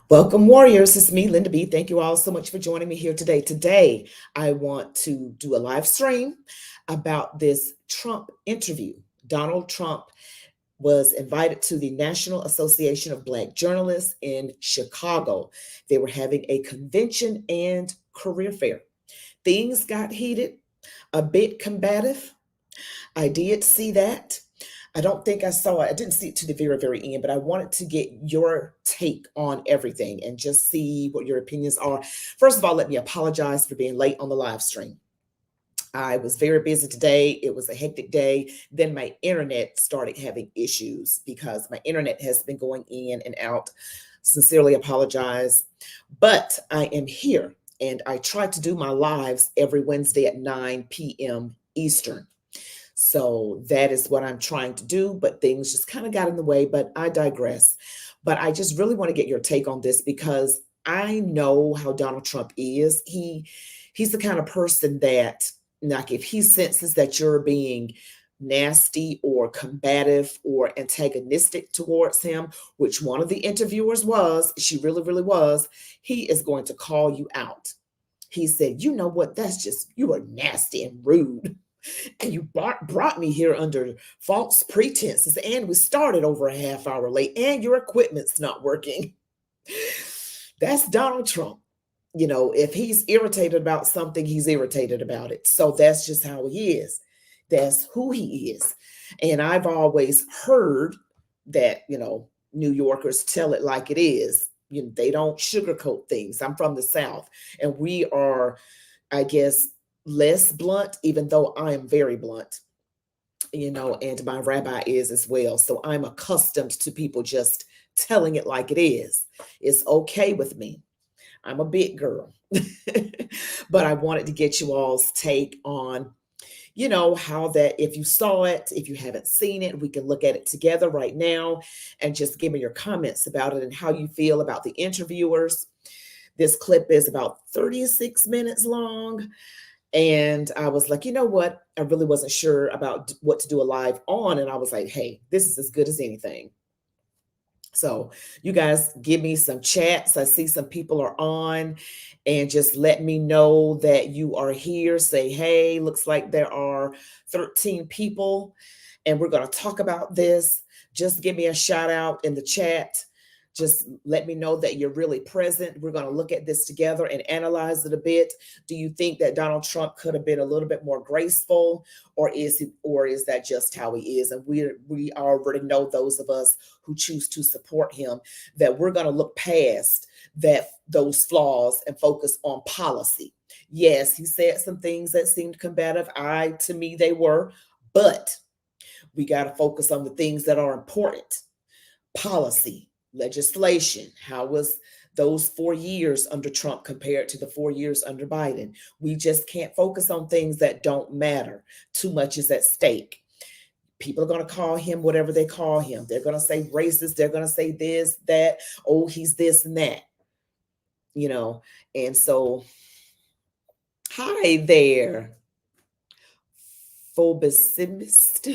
Welcome, warriors. It's me, Linda B. Thank you all so much for joining me here today. Today, I want to do a live stream about this Trump interview. Donald Trump was invited to the National Association of Black Journalists in Chicago. They were having a convention and career fair. Things got heated, a bit combative. I did see that. I don't think I saw it. I didn't see it to the very, very end, but I wanted to get your take on everything and just see what your opinions are. First of all, let me apologize for being late on the live stream. I was very busy today. It was a hectic day. Then my internet started having issues because my internet has been going in and out. Sincerely apologize. But I am here and I try to do my lives every Wednesday at 9 p.m. Eastern. So that is what I'm trying to do, but things just kind of got in the way, but I digress. But I just really want to get your take on this because I know how Donald Trump is. He's the kind of person that, like, if he senses that you're being nasty or combative or antagonistic towards him, which one of the interviewers was, she really, really was, he is going to call you out. He said, you know what, you are nasty and rude. And you brought me here under false pretenses, and we started over a half hour late, and your equipment's not working. That's Donald Trump. You know, if he's irritated about something, he's irritated about it. So that's just how he is. That's who he is. And I've always heard that, New Yorkers tell it like it is. They don't sugarcoat things. I'm from the South, and we are, I guess, less blunt, even though I am very blunt, and my rabbi is as well. So I'm accustomed to people just telling it like it is. It's okay with me. I'm a big girl. But I wanted to get you all's take on, how that, if you saw it, if you haven't seen it, we can look at it together right now and just give me your comments about it and how you feel about the interviewers. This clip is about 36 minutes long. And I was like, you know what? I really wasn't sure about what to do a live on. And I was like, hey, this is as good as anything. So you guys give me some chats. I see some people are on, and just let me know that you are here. Say, hey, looks like there are 13 people and we're going to talk about this. Just give me a shout out in the chat. Just let me know that you're really present. We're going to look at this together and analyze it a bit. Do you think that Donald Trump could have been a little bit more graceful, or is that just how he is? And we already know, those of us who choose to support him, that we're going to look past those flaws and focus on policy. Yes, he said some things that seemed combative. To me, they were, but we got to focus on the things that are important. Policy, legislation. How was those 4 years under Trump compared to the 4 years under Biden? We just can't focus on things that don't matter. Too much is at stake. People are going to call him whatever they call him. They're going to say racist. They're going to say this, that, oh, he's this and that, And so, hi there, phobicimist.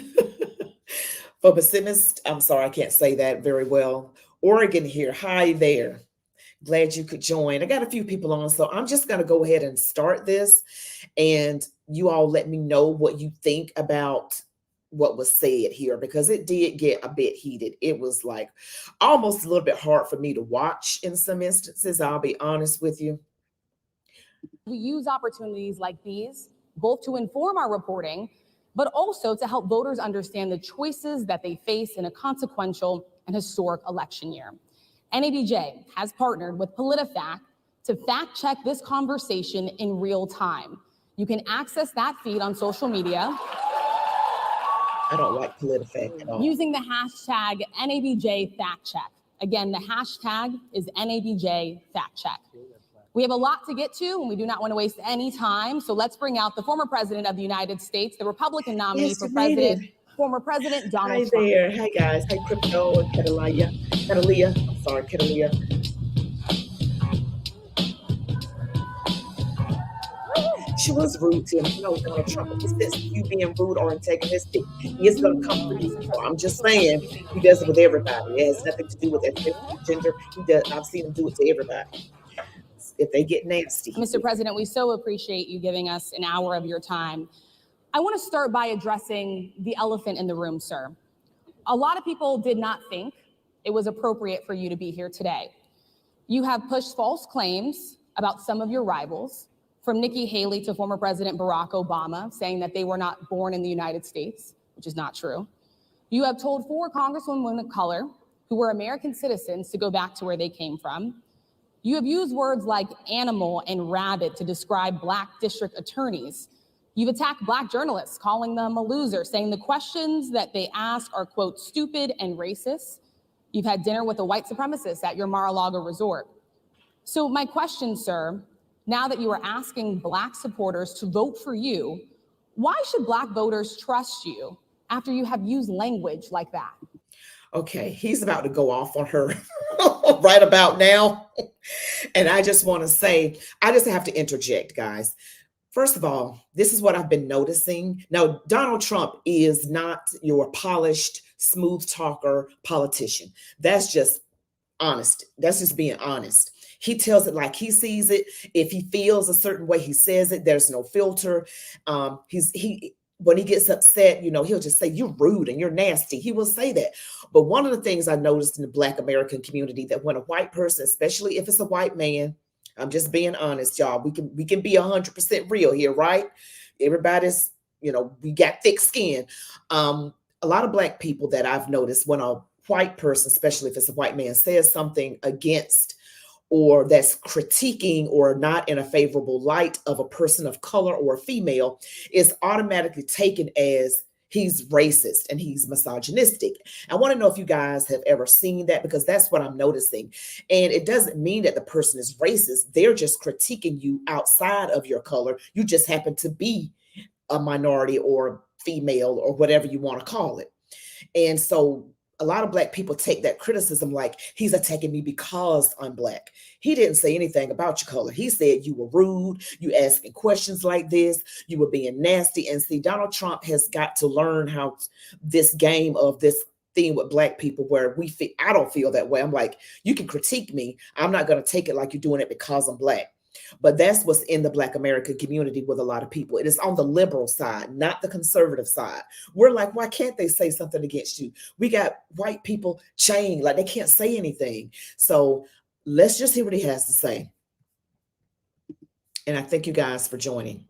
Phobicimist. I'm sorry, I can't say that very well. Oregon here. Hi there. Glad you could join. I got a few people on, so I'm just going to go ahead and start this, and you all let me know what you think about what was said here, because it did get a bit heated. It was like almost a little bit hard for me to watch in some instances. I'll be honest with you. We use opportunities like these both to inform our reporting, but also to help voters understand the choices that they face in a consequential and historic election year. NABJ has partnered with PolitiFact to fact check this conversation in real time. You can access that feed on social media. I don't like PolitiFact at all. Using the hashtag NABJ fact check. Again, the hashtag is NABJ fact check. We have a lot to get to, and we do not want to waste any time. So let's bring out the former president of the United States, the Republican nominee for president, former President Donald Trump. Hi there. Hi, guys. Hi, Crypto and Catalia. I'm sorry, Catalia. she was rude to him. No, Donald Trump, if he senses you being rude or antagonistic, he is going to come for you. So I'm just saying, he does it with everybody. It has nothing to do with ethnicity, gender. He does. I've seen him do it to everybody. If they get nasty. Mr. President, we so appreciate you giving us an hour of your time. I want to start by addressing the elephant in the room, sir. A lot of people did not think it was appropriate for you to be here today. You have pushed false claims about some of your rivals, from Nikki Haley to former President Barack Obama, saying that they were not born in the United States, which is not true. You have told 4 congresswomen of color who were American citizens to go back to where they came from. You have used words like animal and rabbit to describe Black district attorneys. You've attacked Black journalists, calling them a loser, saying the questions that they ask are, quote, stupid and racist. You've had dinner with a white supremacist at your Mar-a-Lago resort. So my question, sir, now that you are asking Black supporters to vote for you, why should Black voters trust you after you have used language like that? Okay, he's about to go off on her right about now. And I just want to say, I just have to interject, guys. First of all, this is what I've been noticing. Now, Donald Trump is not your polished, smooth talker politician. That's just honest. That's just being honest. He tells it like he sees it. If he feels a certain way, he says it. There's no filter. When he gets upset, he'll just say, you're rude and you're nasty. He will say that. But one of the things I noticed in the Black American community, that when a white person, especially if it's a white man, I'm just being honest, y'all, we can be 100% real here, right? Everybody's, we got thick skin. A lot of Black people that I've noticed, when a white person, especially if it's a white man, says something against or that's critiquing or not in a favorable light of a person of color or a female, is automatically taken as he's racist and he's misogynistic. I want to know if you guys have ever seen that, because that's what I'm noticing. And it doesn't mean that the person is racist. They're just critiquing you outside of your color. You just happen to be a minority or female or whatever you want to call it. And so a lot of Black people take that criticism like he's attacking me because I'm Black. He didn't say anything about your color. He said you were rude, you asking questions like this, you were being nasty. And see, Donald Trump has got to learn how this game of this thing with Black people, where I don't feel that way. I'm like, you can critique me. I'm not going to take it like you're doing it because I'm Black. But that's what's in the Black American community with a lot of people. It is on the liberal side, not the conservative side. We're like, why can't they say something against you? We got white people chained, like they can't say anything. So let's just hear what he has to say. And I thank you guys for joining.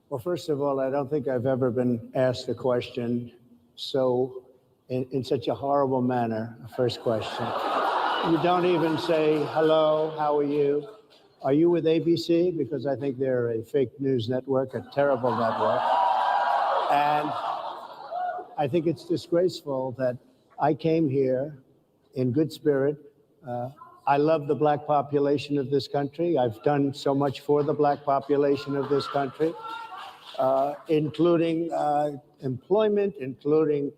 Well, first of all, I don't think I've ever been asked a question so in such a horrible manner. First question. You don't even say, hello, how are you? Are you with ABC? Because I think they're a fake news network, a terrible network. And I think it's disgraceful that I came here in good spirit. I love the Black population of this country. I've done so much for the Black population of this country, including employment, including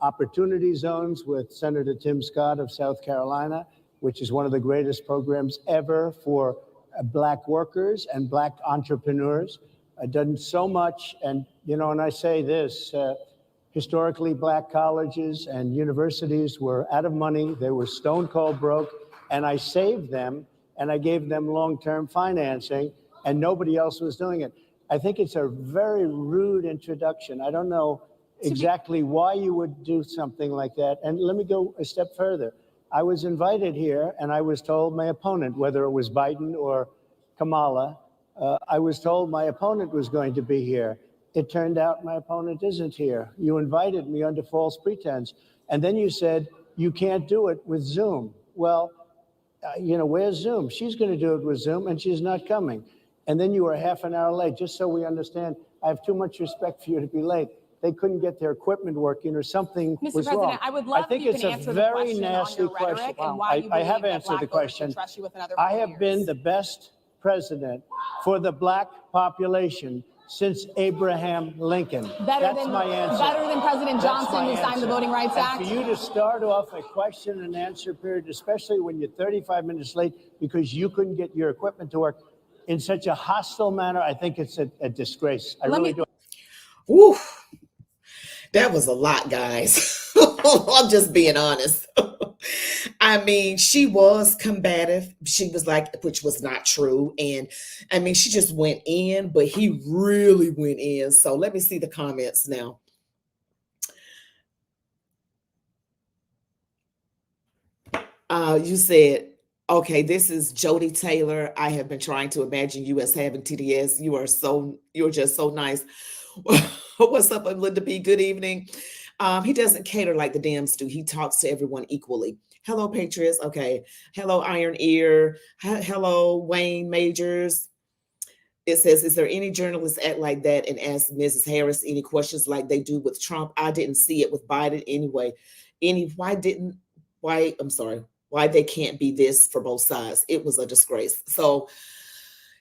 opportunity zones with Senator Tim Scott of South Carolina, which is one of the greatest programs ever for Black workers and Black entrepreneurs. I've done so much. And, and I say this, historically Black colleges and universities were out of money. They were stone cold broke. And I saved them and I gave them long-term financing, and nobody else was doing it. I think it's a very rude introduction. I don't know exactly why you would do something like that. And let me go a step further. I was invited here and I was told my opponent, whether it was Biden or Kamala, I was told my opponent was going to be here. It turned out my opponent isn't here. You invited me under false pretense. And then you said, you can't do it with Zoom. Well, where's Zoom? She's going to do it with Zoom and she's not coming. And then you were half an hour late. Just so we understand, I have too much respect for you to be late. They couldn't get their equipment working or something was President, wrong. I would love I think if you it's can a answer very the question nasty on your question. rhetoric and why you I have believe answered the that Black voters question. should trust you with another I 4 have years. been the best president for the Black population since Abraham Lincoln. That's my answer. Better than President Johnson, who signed the Voting Rights Act. And for you to start off a question and answer period, especially when you're 35 minutes late because you couldn't get your equipment to work, in such a hostile manner, I think it's a disgrace. I really do. Whew, that was a lot, guys. I'm just being honest. I mean, she was combative. She was like, which was not true. And I mean, she just went in, but he really went in. So let me see the comments now. You said, okay, this is Jody Taylor. I have been trying to imagine you as having TDS. You're just so nice. What's up, Linda B? Good evening. He doesn't cater like the Dems do. He talks to everyone equally. Hello, Patriots. Okay. Hello, Iron Ear. Hello, Wayne Majors. It says, is there any journalists act like that and ask Mrs. Harris any questions like they do with Trump? I didn't see it with Biden anyway. Why they can't be this for both sides? It was a disgrace. So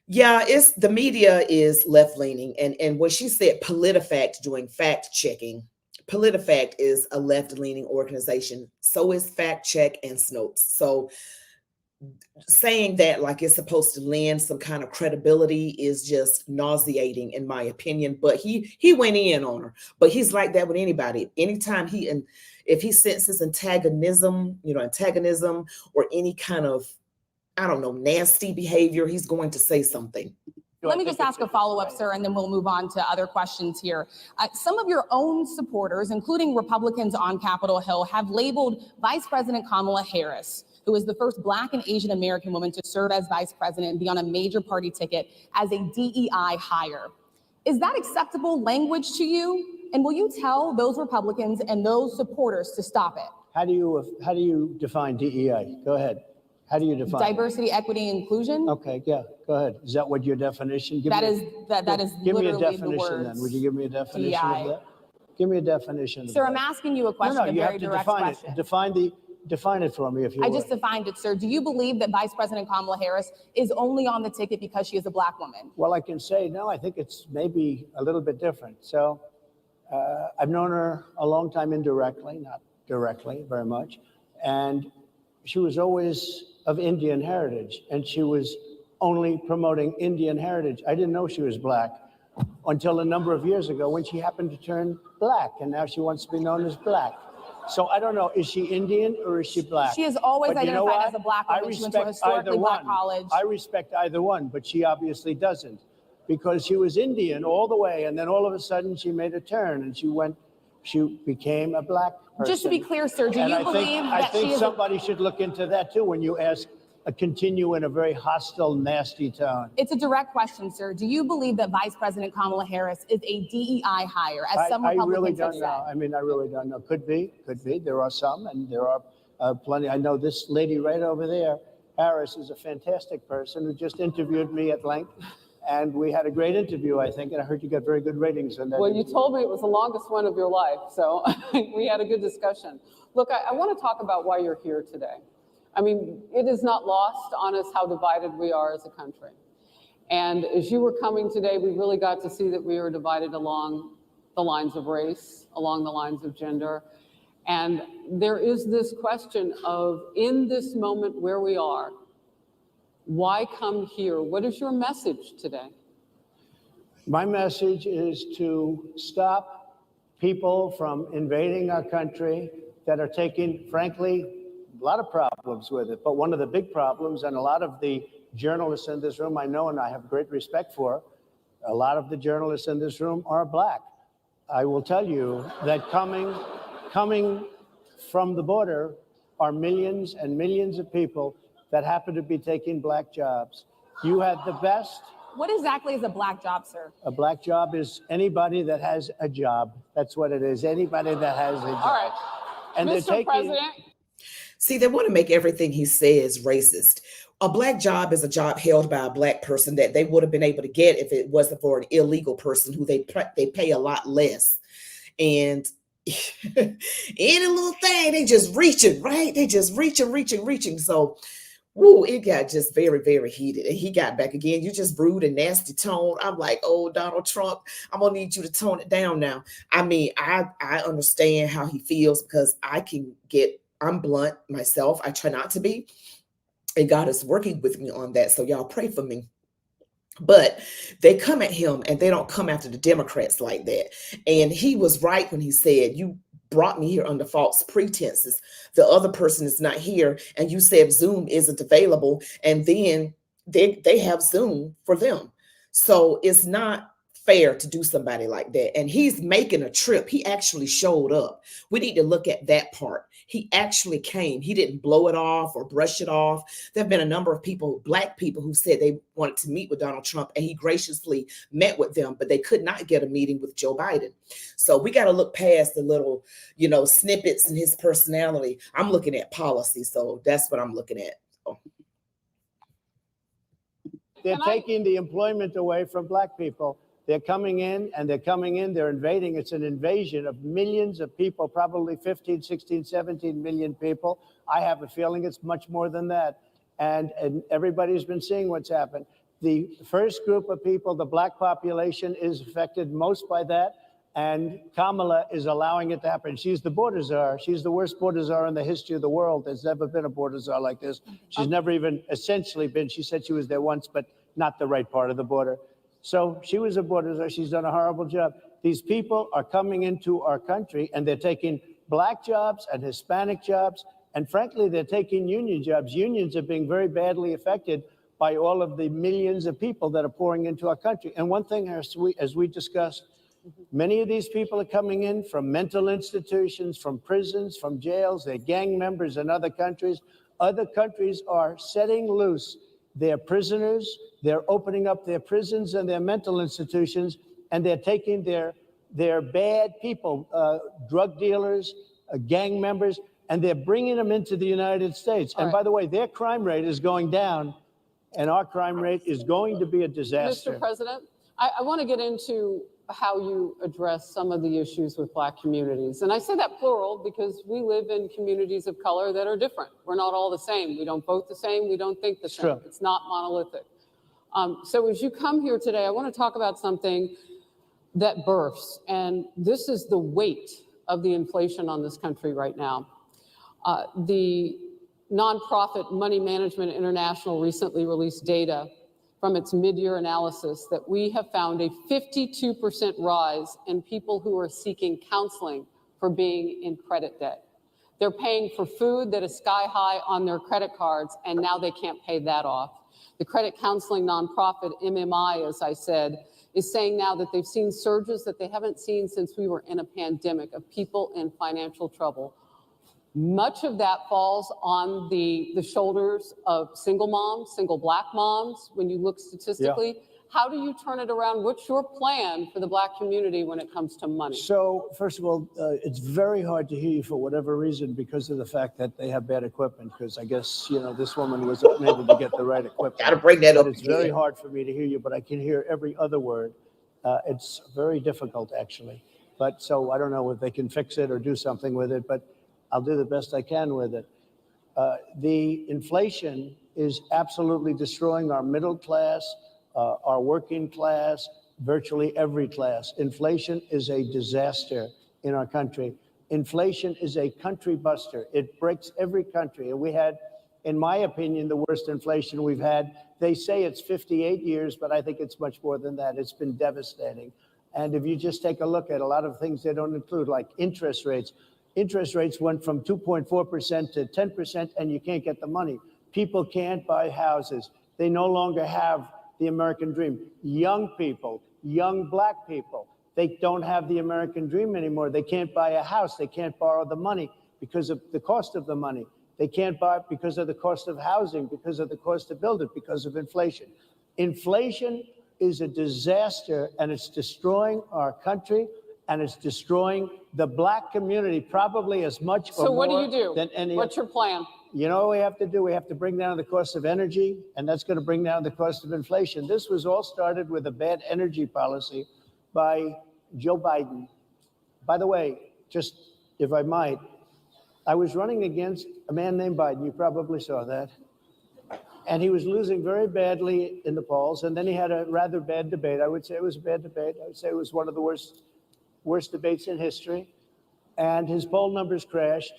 yeah, it's the media is left leaning. And when she said PolitiFact doing fact checking, PolitiFact is a left leaning organization. So is Fact Check and Snopes. So saying that like it's supposed to lend some kind of credibility is just nauseating in my opinion. But he went in on her. But he's like that with anybody. Anytime if he senses antagonism or any kind of, I don't know, nasty behavior, he's going to say something. Let me just ask a follow-up, sir, and then we'll move on to other questions here. Some of your own supporters, including Republicans on Capitol Hill, have labeled Vice President Kamala Harris, who is the first Black and Asian American woman to serve as vice president and be on a major party ticket, as a DEI hire. Is that acceptable language to you? And will you tell those Republicans and those supporters to stop it? How do you define DEI? Go ahead. How do you define diversity, equity, and inclusion? Okay, yeah, go ahead. Is that what your definition? Give me a definition then. Would you give me a definition DEI. of that? Give me a definition. Sir, I'm asking you a question, a very direct question. Define it for me if you I just defined it, sir. Do you believe that Vice President Kamala Harris is only on the ticket because she is a Black woman? Well, I can say no. I think it's maybe a little bit different. So I've known her a long time indirectly, not directly very much. And she was always of Indian heritage, and she was only promoting Indian heritage. I didn't know she was Black until a number of years ago when she happened to turn Black, and now she wants to be known as Black. So I don't know, is she Indian or is she Black? She is always identified as a Black woman. She went to a historically Black college. I respect either one, but she obviously doesn't, because she was Indian all the way, and then all of a sudden she made a turn and she became a Black person. Just to be clear, sir, do you believe that she is? I think somebody should look into that too when you ask continue in a very hostile, nasty tone. It's a direct question, sir. Do you believe that Vice President Kamala Harris is a DEI hire, as some Republicans really don't have know. said? I mean, I really don't know. Could be. There are some, and there are plenty. I know this lady right over there, Harris, is a fantastic person who just interviewed me at length. And we had a great interview, I think, and I heard you got very good ratings on that. Well, you told me it was the longest one of your life, so we had a good discussion. Look, I want to talk about why you're here today. I mean, it is not lost on us how divided we are as a country. And as you were coming today, we really got to see that we are divided along the lines of race, along the lines of gender. And there is this question of, in this moment where we are, why come here? What is your message today? My message is to stop people from invading our country that are taking, frankly, a lot of problems with it. But one of the big problems, and a lot of the journalists in this room I know and I have great respect for, a lot of the journalists in this room are Black. I will tell you that coming from the border are millions and millions of people that happen to be taking Black jobs. You had the best. What exactly is a Black job, sir? A Black job is anybody that has a job. That's what it is. Anybody that has a job. All right. And Mr. President. See, they want to make everything he says racist. A Black job is a job held by a Black person that they would have been able to get if it wasn't for an illegal person who they pay a lot less. And any little thing, they just reaching, right? They just reaching. So, it got just very, very heated. And he got back again. You just rude and nasty tone. I'm like, oh, Donald Trump, I'm going to need you to tone it down now. I mean, I understand how he feels because I'm blunt myself. I try not to be. And God is working with me on that. So y'all pray for me. But they come at him and they don't come after the Democrats like that. And he was right when he said, you brought me here under false pretenses. The other person is not here. And you said Zoom isn't available. And then they have Zoom for them. So it's not fair to do somebody like that. And he's making a trip. He actually showed up. We need to look at that part. He actually came. He didn't blow it off or brush it off. There have been a number of people, Black people, who said they wanted to meet with Donald Trump, and he graciously met with them, but they could not get a meeting with Joe Biden. So we got to look past the little, snippets in his personality. I'm looking at policy. So that's what I'm looking at. So. They're taking the employment away from Black people. They're coming in, they're invading. It's an invasion of millions of people, probably 15, 16, 17 million people. I have a feeling it's much more than that. And everybody's been seeing what's happened. The first group of people, the Black population, is affected most by that. And Kamala is allowing it to happen. She's the border czar. She's the worst border czar in the history of the world. There's never been a border czar like this. She's never even essentially been. She said she was there once, but not the right part of the border. So she was a border czar. She's done a horrible job. These people are coming into our country, and they're taking Black jobs and Hispanic jobs. And frankly, they're taking union jobs. Unions are being very badly affected by all of the millions of people that are pouring into our country. And one thing, as we discussed, many of these people are coming in from mental institutions, from prisons, from jails. They're gang members in other countries. Other countries are setting loose their prisoners. They're opening up their prisons and their mental institutions, and they're taking their bad people, drug dealers, gang members, and they're bringing them into the United States. And by the way, their crime rate is going down, and our crime rate is going to be a disaster. Mr. President, I want to get into how you address some of the issues with Black communities. And I say that plural because we live in communities of color that are different. We're not all the same. We don't vote the same. We don't think the same. True. It's not monolithic. So as you come here today, I want to talk about something that bursts, and this is the weight of the inflation on this country right now. The nonprofit Money Management International recently released data from its mid-year analysis that we have found a 52% rise in people who are seeking counseling for being in credit debt. They're paying for food that is sky high on their credit cards, and now they can't pay that off. The credit counseling nonprofit MMI, as I said, is saying now that they've seen surges that they haven't seen since we were in a pandemic of people in financial trouble. Much of that falls on the shoulders of single moms, single Black moms, when you look statistically. Yeah. How do you turn it around? What's your plan for the Black community when it comes to money? So, first of all, it's very hard to hear you for whatever reason because of the fact that they have bad equipment, because I guess, this woman wasn't able to get the right equipment. Got to bring that up. It's very hard for me to hear you, but I can hear every other word. It's very difficult, actually. But so I don't know if they can fix it or do something with it, but I'll do the best I can with it. The inflation is absolutely destroying our middle class, our working class, virtually every class. Inflation is a disaster in our country. Inflation is a country buster. It breaks every country. And we had, in my opinion, the worst inflation we've had. They say it's 58 years, but I think it's much more than that. It's been devastating. And if you just take a look at a lot of things they don't include, like interest rates. Interest rates went from 2.4% to 10%, and you can't get the money. People can't buy houses. They no longer have the American dream. Young people, young Black people, they don't have the American dream anymore. They can't buy a house. They can't borrow the money because of the cost of the money. They can't buy it because of the cost of housing, because of the cost to build it, because of inflation. Inflation is a disaster, and it's destroying our country, and it's destroying the Black community probably as much or more. So what do you do? Than any. What's your plan? You know what we have to do? We have to bring down the cost of energy, and that's going to bring down the cost of inflation. This was all started with a bad energy policy by Joe Biden. By the way, just if I might, I was running against a man named Biden. You probably saw that. And he was losing very badly in the polls. And then he had a rather bad debate. I would say it was a bad debate. I would say it was one of the worst debates in history. And his poll numbers crashed.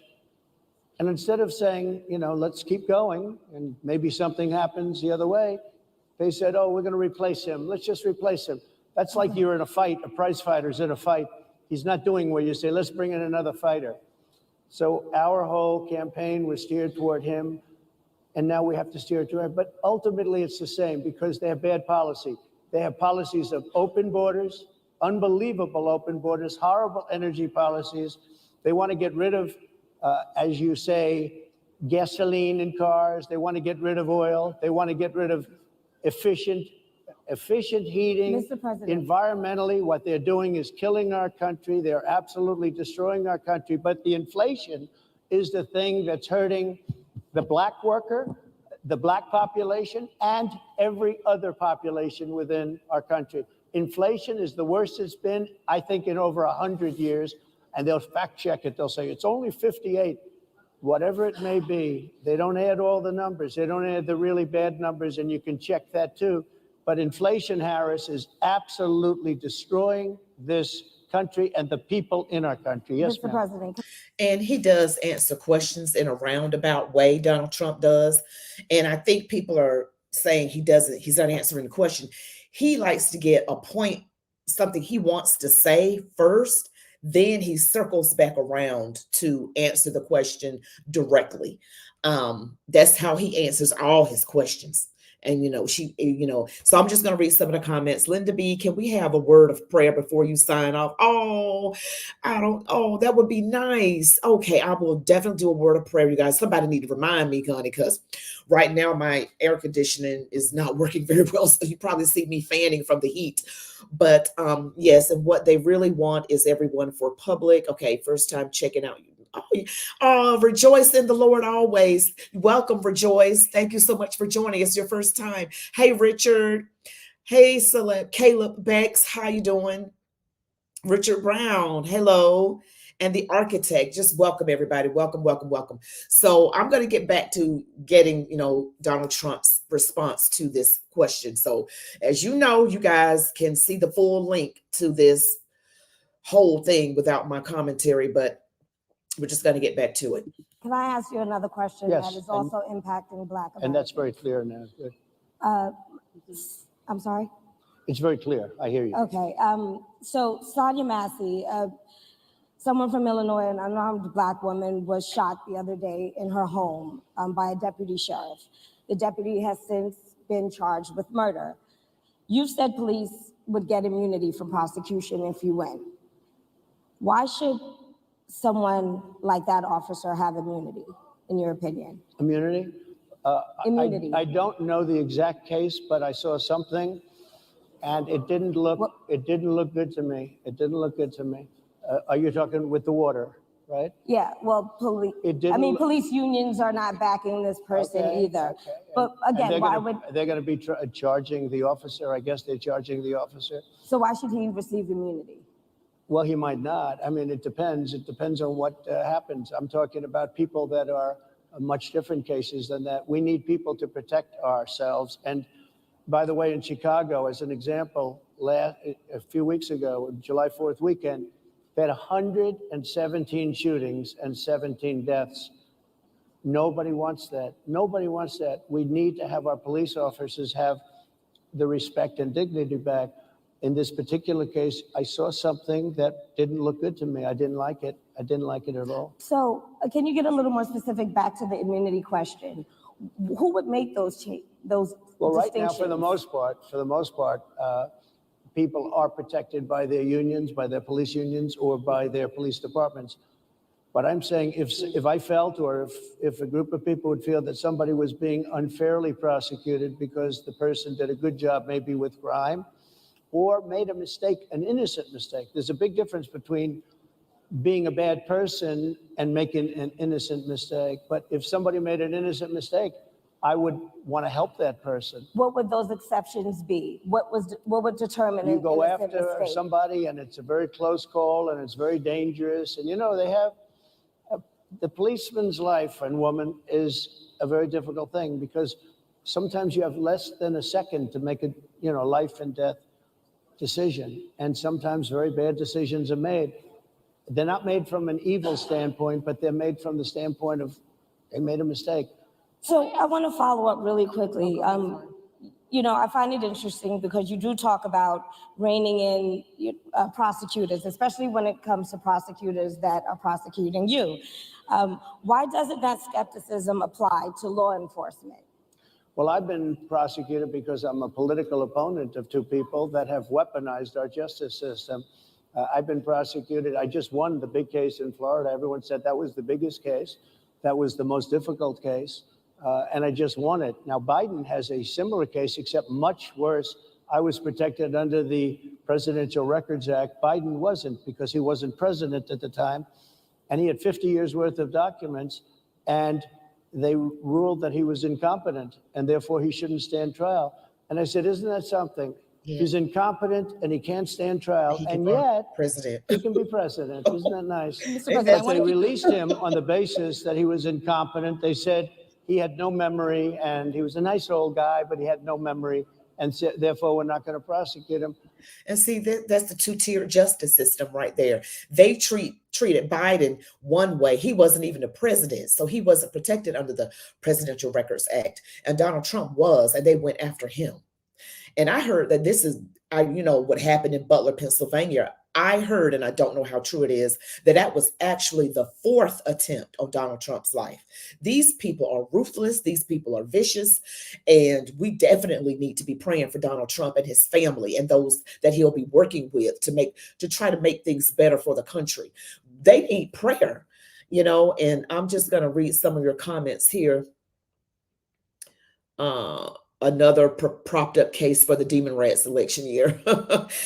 And instead of saying, let's keep going and maybe something happens the other way, They said, oh, we're going to replace him. Let's just replace him. That's like you're in a fight, a prize fighter's in a fight. He's not doing well. You say, let's bring in another fighter. So our whole campaign was steered toward him, and now we have to steer it toward him. But ultimately, it's the same because they have bad policy. They have policies of open borders, unbelievable open borders, horrible energy policies. They want to get rid of, as you say, gasoline in cars. They want to get rid of oil. They want to get rid of efficient heating. Mr. President. Environmentally, what they're doing is killing our country. They're absolutely destroying our country. But the inflation is the thing that's hurting the black worker, the black population, and every other population within our country. Inflation is the worst it's been, I think, in over 100 years. And they'll fact check it. They'll say it's only 58. Whatever it may be, they don't add all the numbers. They don't add the really bad numbers, and you can check that too. But inflation, Harris, is absolutely destroying this country and the people in our country. Yes, Mr. President. And he does answer questions in a roundabout way, Donald Trump does. And I think people are saying he's not answering the question. He likes to get a point, something he wants to say first, then he circles back around to answer the question directly. That's how he answers all his questions. And, so I'm just going to read some of the comments. Linda B, can we have a word of prayer before you sign off? That would be nice. Okay, I will definitely do a word of prayer, you guys. Somebody need to remind me, Connie, because right now my air conditioning is not working very well. So you probably see me fanning from the heat. But yes, and what they really want is everyone for public. Okay, first time checking out. Rejoice in the Lord always. Welcome, Rejoice. Thank you so much for joining us your first time. Hey, Richard. Hey, Caleb Bex. How you doing? Richard Brown. Hello. And the architect. Just welcome, everybody. Welcome, welcome, welcome. So I'm going to get back to getting, Donald Trump's response to this question. So as you know, you guys can see the full link to this whole thing without my commentary, but we're just going to get back to it. Can I ask you another question Yes, that is also impacting Black Americans? And that's very clear now. Good. I'm sorry? It's very clear. I hear you. Okay. So Sonia Massey, someone from Illinois, an unarmed Black woman, was shot the other day in her home by a deputy sheriff. The deputy has since been charged with murder. You've said police would get immunity from prosecution if you win. Why should someone like that officer have immunity, in your opinion? Immunity? Immunity. I don't know the exact case, but I saw something, and it didn't look good to me. It didn't look good to me. Are you talking with the water, right? Yeah. Well, police unions are not backing this person either. Okay. But again, they're going to be charging the officer? I guess they're charging the officer. So why should he receive immunity? Well, he might not. I mean, it depends. It depends on what happens. I'm talking about people that are much different cases than that. We need people to protect ourselves. And by the way, in Chicago, as an example, a few weeks ago, July 4th weekend, they had 117 shootings and 17 deaths. Nobody wants that. Nobody wants that. We need to have our police officers have the respect and dignity back. In this particular case, I saw something that didn't look good to me. I didn't like it. I didn't like it at all. So can you get a little more specific back to the immunity question? Who would make those Well, right now, for the most part, people are protected by their unions, by their police unions, or by their police departments. But I'm saying if I felt, or if a group of people would feel that somebody was being unfairly prosecuted because the person did a good job maybe with crime, or made a mistake, an innocent mistake. There's a big difference between being a bad person and making an innocent mistake. But if somebody made an innocent mistake, I would want to help that person. What would those exceptions be? What would determine you go after mistake? Somebody and it's a very close call and it's very dangerous. And they have the policeman's life and woman is a very difficult thing because sometimes you have less than a second to make a life and death decision, and sometimes very bad decisions are made. They're not made from an evil standpoint, but they're made from the standpoint of they made a mistake. So I want to follow up really quickly. I find it interesting because you do talk about reining in prosecutors, especially when it comes to prosecutors that are prosecuting you. Why doesn't that skepticism apply to law enforcement? Well, I've been prosecuted because I'm a political opponent of two people that have weaponized our justice system. I've been prosecuted. I just won the big case in Florida. Everyone said that was the biggest case. That was the most difficult case. And I just won it. Now, Biden has a similar case, except much worse. I was protected under the Presidential Records Act. Biden wasn't, because he wasn't president at the time. And he had 50 years worth of documents. And they ruled that he was incompetent, and therefore he shouldn't stand trial. And I said, isn't that something? Yeah. He's incompetent and he can't stand trial, and yet he can be president. Isn't that nice? Mr. President, they released him on the basis that he was incompetent. They said he had no memory, and he was a nice old guy, but he had no memory, and so, therefore we're not going to prosecute him. And see, that's the two-tier justice system right there. They treated Biden one way. He wasn't even the president, so he wasn't protected under the Presidential Records Act. And Donald Trump was, and they went after him. And I heard that this is, what happened in Butler, Pennsylvania. I heard, and I don't know how true it is, that was actually the 4th attempt on Donald Trump's life. These people are ruthless. These people are vicious. And we definitely need to be praying for Donald Trump and his family and those that he'll be working with to try to make things better for the country. They need prayer, and I'm just going to read some of your comments here. Another propped up case for the Demon Rats election year.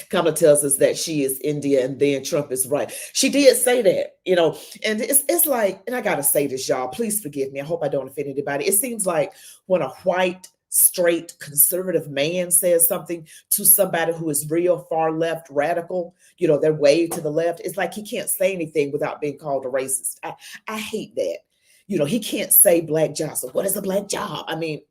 Kamala tells us that she is India and then Trump is right. She did say that, and it's like, and I got to say this, y'all, please forgive me. I hope I don't offend anybody. It seems like when a white, straight, conservative man says something to somebody who is real far left radical, they're way to the left, it's like he can't say anything without being called a racist. I hate that. He can't say black job. So what is a black job? I mean,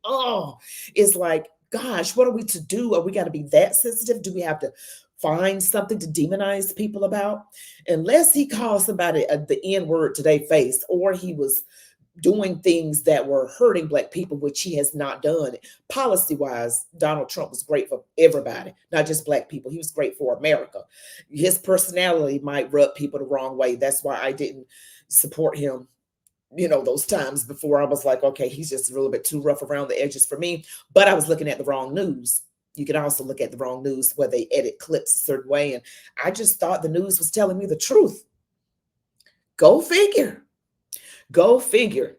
it's like, gosh, what are we to do? Are we got to be that sensitive? Do we have to find something to demonize people about? Unless he calls somebody the N-word to their face, or he was doing things that were hurting black people, which he has not done. Policy-wise, Donald Trump was great for everybody, not just black people. He was great for America. His personality might rub people the wrong way. That's why I didn't support him. Those times before, I was like, okay, he's just a little bit too rough around the edges for me. But I was looking at the wrong news. You can also look at the wrong news where they edit clips a certain way. And I just thought the news was telling me the truth. Go figure. Go figure.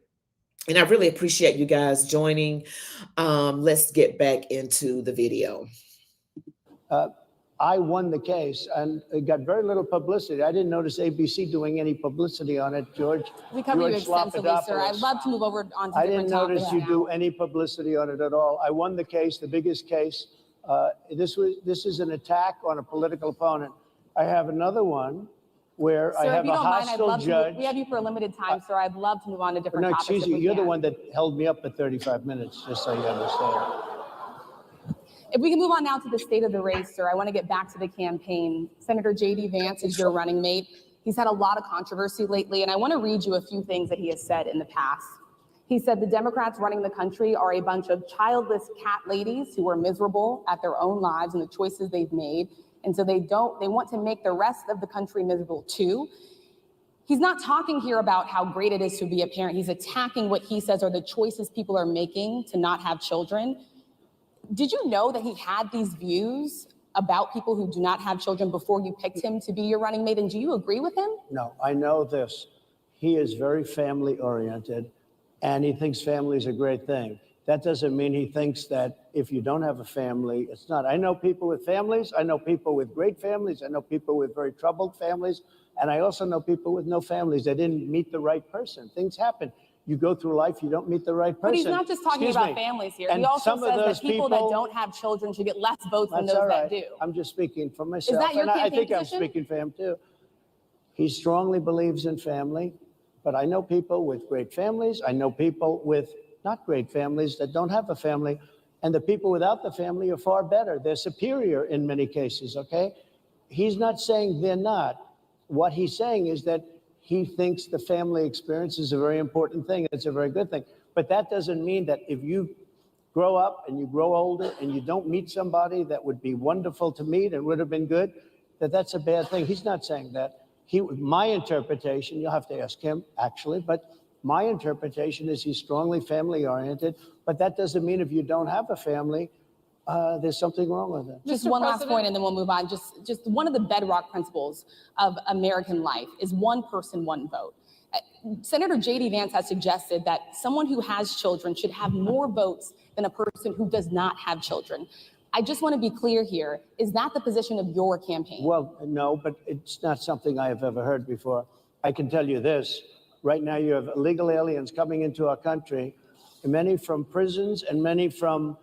And I really appreciate you guys joining. Let's get back into the video. I won the case, and it got very little publicity. I didn't notice ABC doing any publicity on it, George. We cover you extensively, sir. I'd love to move over on to different topics. I didn't notice you do any publicity on it at all. I won the case, the biggest case. This is an attack on a political opponent. I have another one where I have a hostile judge. We have you for a limited time, sir. I'd love to move on to different topics. No, excuse you. You're the one that held me up for 35 minutes, just so you understand. If we can move on now to the state of the race, sir, I want to get back to the campaign. Senator JD Vance is your running mate. He's had a lot of controversy lately, and I want to read you a few things that he has said in the past. He said the Democrats running the country are a bunch of childless cat ladies who are miserable at their own lives and the choices they've made, and so they want to make the rest of the country miserable too. He's not talking here about how great it is to be a parent. He's attacking what he says are the choices people are making to not have children. Did you know that he had these views about people who do not have children before you picked him to be your running mate? And do you agree with him? No, I know this. He is very family oriented, and he thinks family is a great thing. That doesn't mean he thinks that if you don't have a family, it's not. I know people with families. I know people with great families. I know people with very troubled families. And I also know people with no families. They didn't meet the right person. Things happen. You go through life, you don't meet the right person. But he's not just talking about families here. He also says that people that don't have children should get less votes than those that do. I'm just speaking for myself. Is that your campaign I think position? I'm speaking for him too. He strongly believes in family, but I know people with great families. I know people with not great families that don't have a family. And the people without the family are far better. They're superior in many cases, okay? He's not saying they're not. What he's saying is that he thinks the family experience is a very important thing. It's a very good thing. But that doesn't mean that if you grow up and you grow older and you don't meet somebody that would be wonderful to meet and would have been good, that's a bad thing. He's not saying that. My interpretation, you'll have to ask him actually, but my interpretation is he's strongly family oriented, but that doesn't mean if you don't have a family, there's something wrong with it. Just one last point and then we'll move on. Just one of the bedrock principles of American life is one person, one vote. Senator JD Vance has suggested that someone who has children should have more votes than a person who does not have children. I just want to be clear here. Is that the position of your campaign? Well, no, but it's not something I have ever heard before. I can tell you this. Right now, you have illegal aliens coming into our country, many from prisons and many from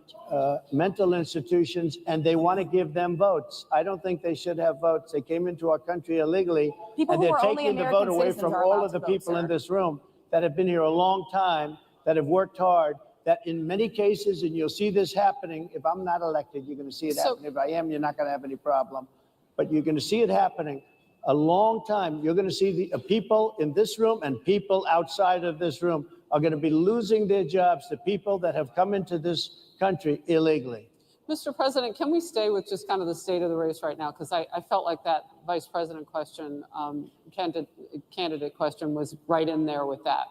mental institutions, and they want to give them votes. I don't think they should have votes. They came into our country illegally, and they're taking the vote away from all of the people in this room that have been here a long time, that have worked hard, that in many cases, and you'll see this happening, if I'm not elected, you're going to see it happen. If I am, you're not going to have any problem. But you're going to see it happening a long time. You're going to see the people in this room and people outside of this room are going to be losing their jobs to people that have come into this country illegally. Mr. President, can we stay with just kind of the state of the race right now? Because I felt like that vice president question, candidate question was right in there with that.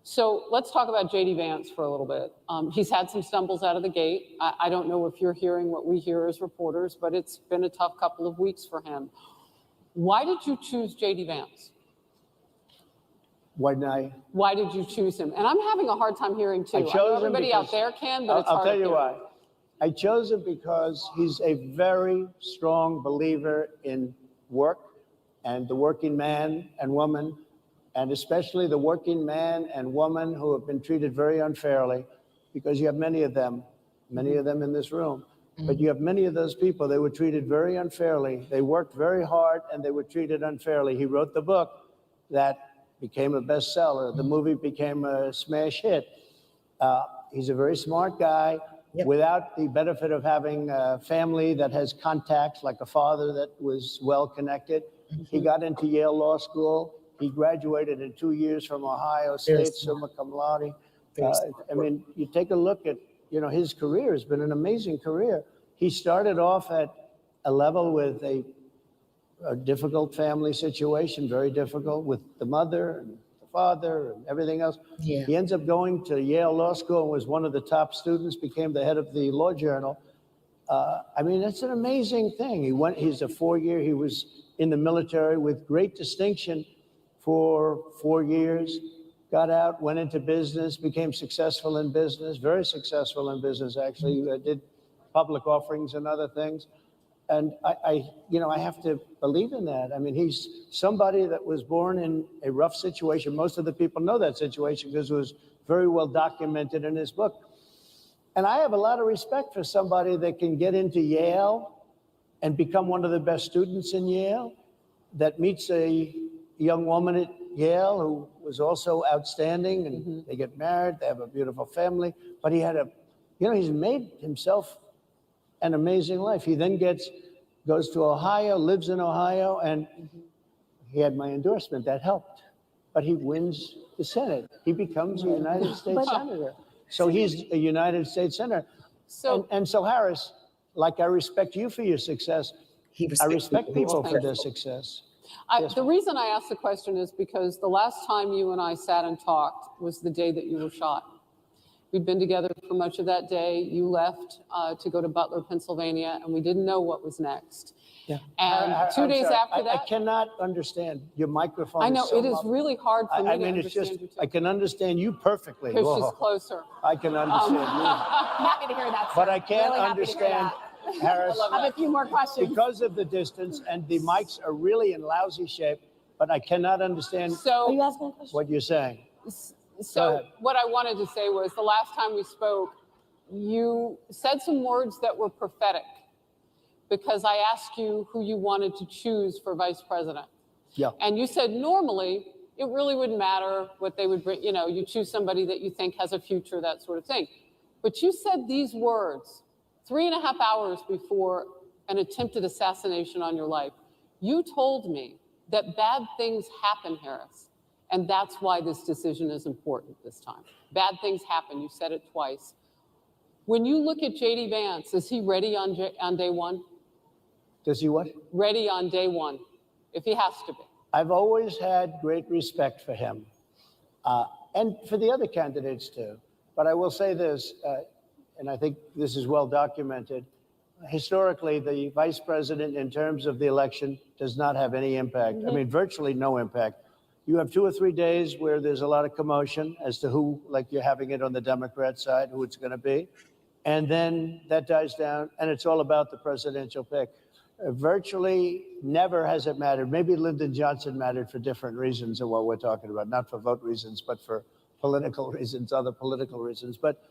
So let's talk about JD Vance for a little bit. He's had some stumbles out of the gate. I don't know if you're hearing what we hear as reporters, but it's been a tough couple of weeks for him. Why did you choose JD Vance? Why did you choose him? And I'm having a hard time hearing too. I know everybody out there can, but it's hard. I'll tell you why. I chose him because he's a very strong believer in work and the working man and woman, and especially the working man and woman who have been treated very unfairly, because you have many of them in this room. But you have many of those people, they were treated very unfairly. They worked very hard and they were treated unfairly. He wrote the book that became a bestseller. The movie became a smash hit. He's a very smart guy. Yep. Without the benefit of having a family that has contacts, like a father that was well connected. He got into Yale Law School. He graduated in 2 years from Ohio State, summa cum laude. I mean, you take a look at, his career has been an amazing career. He started off at a level with a difficult family situation, very difficult with the mother and the father and everything else. Yeah. He ends up going to Yale Law School and was one of the top students, became the head of the law journal. I mean, that's an amazing thing. He's a 4-year, he was in the military with great distinction for 4 years, got out, went into business, became successful in business, very successful in business, actually, did public offerings and other things. And I have to believe in that. I mean, he's somebody that was born in a rough situation. Most of the people know that situation because it was very well documented in his book. And I have a lot of respect for somebody that can get into Yale and become one of the best students in Yale, that meets a young woman at Yale who was also outstanding, and they get married, they have a beautiful family. But he had he's made himself an amazing life. He then goes to Ohio, lives in Ohio, and he had my endorsement. That helped. But he wins the Senate. He becomes a United States Senator. So he's a United States Senator. So Harris, like I respect you for your success, I respect people for their success. The reason I asked the question is because the last time you and I sat and talked was the day that you were shot. We'd been together for much of that day. You left to go to Butler, Pennsylvania, and we didn't know what was next. Yeah. And 2 days after that, I cannot understand your microphone. I know so it is really hard for me to understand. It's just, I can understand you perfectly. Push us closer. I can understand you. Happy to hear that, sir. But I can't understand, Harris. I have a few more questions. Because of the distance, and the mics are really in lousy shape, but I cannot understand Are you asking a question? what you're saying. So what I wanted to say was the last time we spoke, you said some words that were prophetic because I asked you who you wanted to choose for vice president. Yeah. And you said normally it really wouldn't matter what they would bring. You choose somebody that you think has a future, that sort of thing. But you said these words 3.5 hours before an attempted assassination on your life. You told me that bad things happen, Harris. And that's why this decision is important this time. Bad things happen. You said it twice. When you look at JD Vance, is he ready on day one? Does he what? Ready on day one, if he has to be. I've always had great respect for him, and for the other candidates too. But I will say this, and I think this is well documented. Historically, the vice president, in terms of the election, does not have any impact. I mean, virtually no impact. You have 2 or 3 days where there's a lot of commotion as to who, like you're having it on the Democrat side, who it's going to be. And then that dies down, and it's all about the presidential pick. Virtually never has it mattered. Maybe Lyndon Johnson mattered for different reasons of what we're talking about, not for vote reasons, but for political reasons, other political reasons. But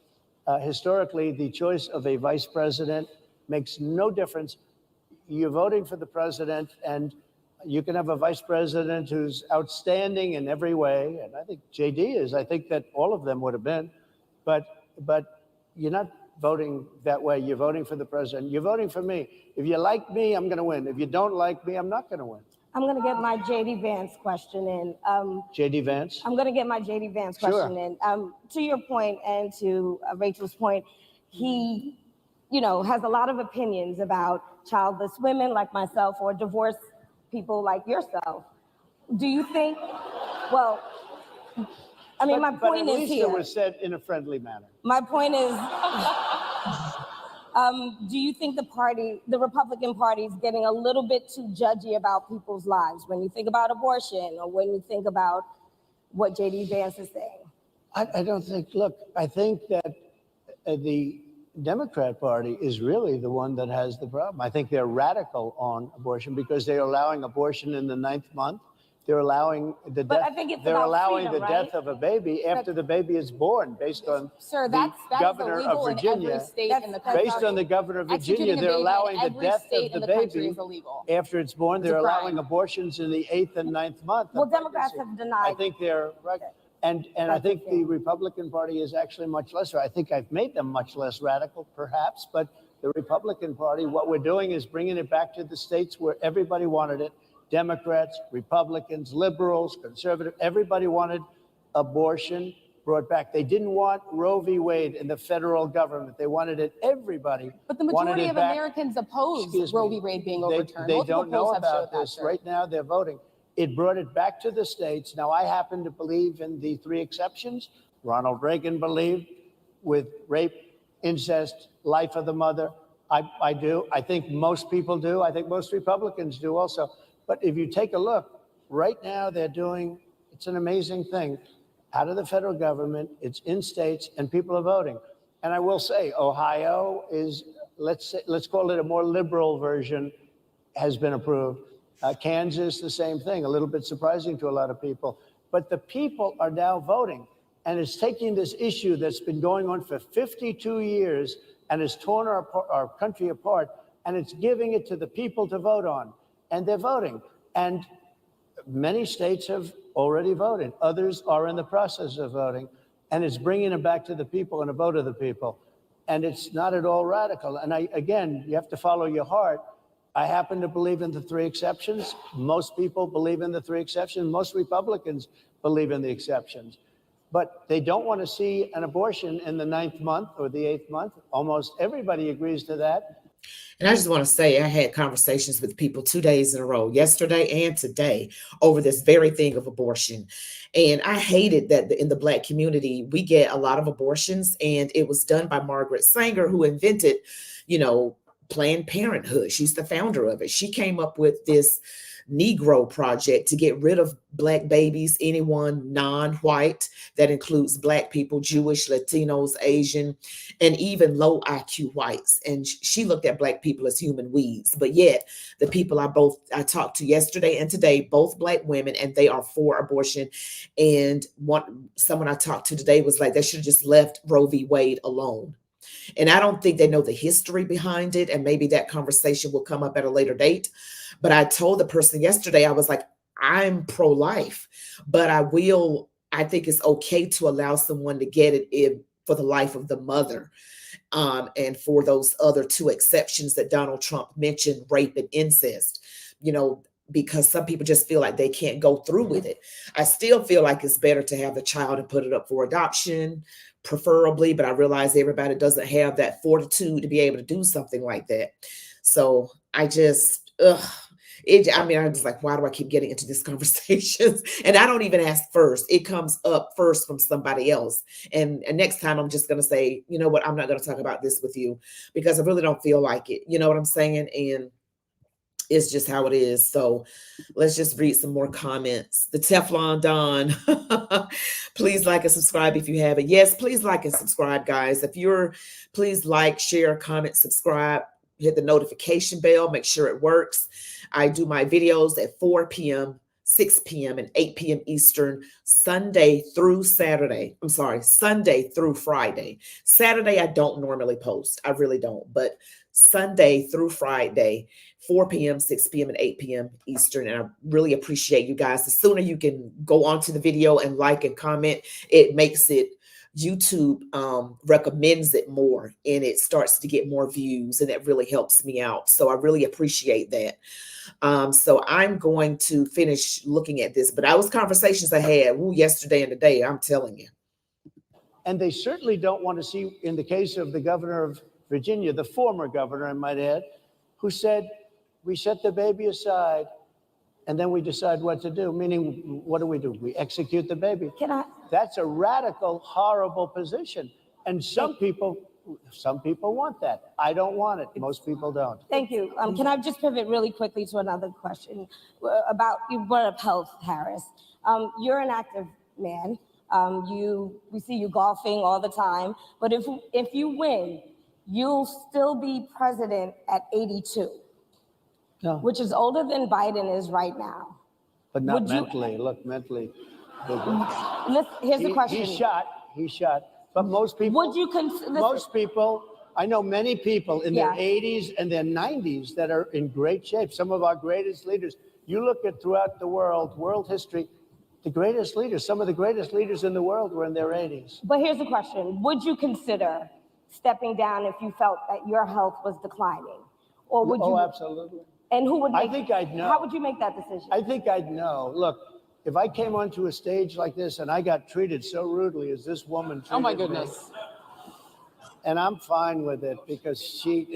historically, the choice of a vice president makes no difference. You're voting for the president, and you can have a vice president who's outstanding in every way, and I think JD is. I think that all of them would have been, but you're not voting that way. You're voting for the president. You're voting for me. If you like me, I'm going to win. If you don't like me, I'm not going to win. I'm going to get my JD Vance question in. JD Vance? I'm going to get my JD Vance question in. To your point and to Rachel's point, he, has a lot of opinions about childless women like myself or divorced people like yourself. Do you think, well, I mean, my point is here. But was said in a friendly manner. My point is, do you think the Republican Party is getting a little bit too judgy about people's lives when you think about abortion or when you think about what JD Vance is saying? I don't think, look, I think that the Democrat Party is really the one that has the problem. I think they're radical on abortion because they're allowing abortion in the 9th month. They're allowing the death. I think it's they're about allowing freedom, the death of a baby after the baby is born, based on the governor of Virginia. Based on the governor of Virginia, they're allowing the death of the baby after it's born. They're allowing abortions in the 8th and 9th month. Well, Democrats have denied. I think they're right. And I think the Republican Party is actually much less. I think I've made them much less radical, perhaps. But the Republican Party, what we're doing is bringing it back to the states where everybody wanted it. Democrats, Republicans, liberals, conservative, everybody wanted abortion brought back. They didn't want Roe v. Wade in the federal government. They wanted it, everybody. But the majority of Americans oppose Roe v. Wade being overturned. They don't know about this. Right now, they're voting. It brought it back to the states. Now, I happen to believe in the 3 exceptions. Ronald Reagan believed with rape, incest, life of the mother. I do. I think most people do. I think most Republicans do also. But if you take a look, right now they're doing, it's an amazing thing, out of the federal government, it's in states, and people are voting. And I will say, Ohio is, let's call it a more liberal version, has been approved. Kansas, the same thing, a little bit surprising to a lot of people. But the people are now voting, and it's taking this issue that's been going on for 52 years and has torn our country apart, and it's giving it to the people to vote on. And they're voting. And many states have already voted. Others are in the process of voting. And it's bringing it back to the people and a vote of the people. And it's not at all radical. And again, you have to follow your heart. I happen to believe in the 3 exceptions. Most people believe in the 3 exceptions. Most Republicans believe in the exceptions. But they don't want to see an abortion in the 9th month or the 8th month. Almost everybody agrees to that. And I just want to say I had conversations with people 2 days in a row, yesterday and today, over this very thing of abortion. And I hated that in the Black community, we get a lot of abortions, and it was done by Margaret Sanger, who invented, Planned Parenthood. She's the founder of it. She came up with this Negro project to get rid of Black babies, anyone non-white. That includes Black people, Jewish, Latinos, Asian, and even low IQ whites. And she looked at Black people as human weeds. But yet the people I talked to yesterday and today, both Black women, and they are for abortion. And someone I talked to today was like, they should have just left Roe v. Wade alone. And I don't think they know the history behind it. And maybe that conversation will come up at a later date. But I told the person yesterday, I was like, I'm pro-life, but I think it's okay to allow someone to get it for the life of the mother. And for those other 2 exceptions that Donald Trump mentioned, rape and incest, because some people just feel like they can't go through with it. I still feel like it's better to have the child and put it up for adoption, preferably, but I realize everybody doesn't have that fortitude to be able to do something like that. So I just, I mean, I'm just like, why do I keep getting into these conversations? And I don't even ask first. It comes up first from somebody else. And next time I'm just going to say, you know what, I'm not going to talk about this with you because I really don't feel like it. You know what I'm saying? And it's just how it is. So let's just read some more comments. The Teflon Don. Please like and subscribe if you haven't. Yes, please like and subscribe, guys. If you're, please like, share, comment, subscribe, hit the notification bell, make sure it works. I do my videos at 4 p.m., 6 p.m., and 8 p.m. Eastern, Sunday through Saturday. I'm sorry, Sunday through Friday. Saturday, I don't normally post. I really don't. But Sunday through Friday, 4 p.m., 6 p.m., and 8 p.m. Eastern. And I really appreciate you guys. The sooner you can go onto the video and like and comment, it makes it, YouTube recommends it more and it starts to get more views, and that really helps me out. So I really appreciate that. So I'm going to finish looking at this, but I was conversations I had yesterday and today, I'm telling you. And they certainly don't want to see, in the case of the governor of Virginia, the former governor, I might add, who said, we set the baby aside and then we decide what to do. Meaning, what do? We execute the baby. That's a radical, horrible position. And some people want that. I don't want it. Most people don't. Thank you. Can I just pivot really quickly to another question about, you brought up health, Harris. You're an active man. We see you golfing all the time. But if you win, you'll still be president at 82. No. Which is older than Biden is right now. But not mentally. Look, mentally. Here's the question. He's shot. But most people, would you consider? Most people, I know many people in their 80s and their 90s that are in great shape. Some of our greatest leaders. You look at throughout the world history, the greatest leaders, some of the greatest leaders in the world were in their 80s. But here's the question. Would you consider stepping down if you felt that your health was declining? Or would you? Oh, absolutely. And who would make, I think I'd know. How would you make that decision? I think I'd know. Look, if I came onto a stage like this and I got treated so rudely as this woman treated Oh my me, goodness. and I'm fine with it because she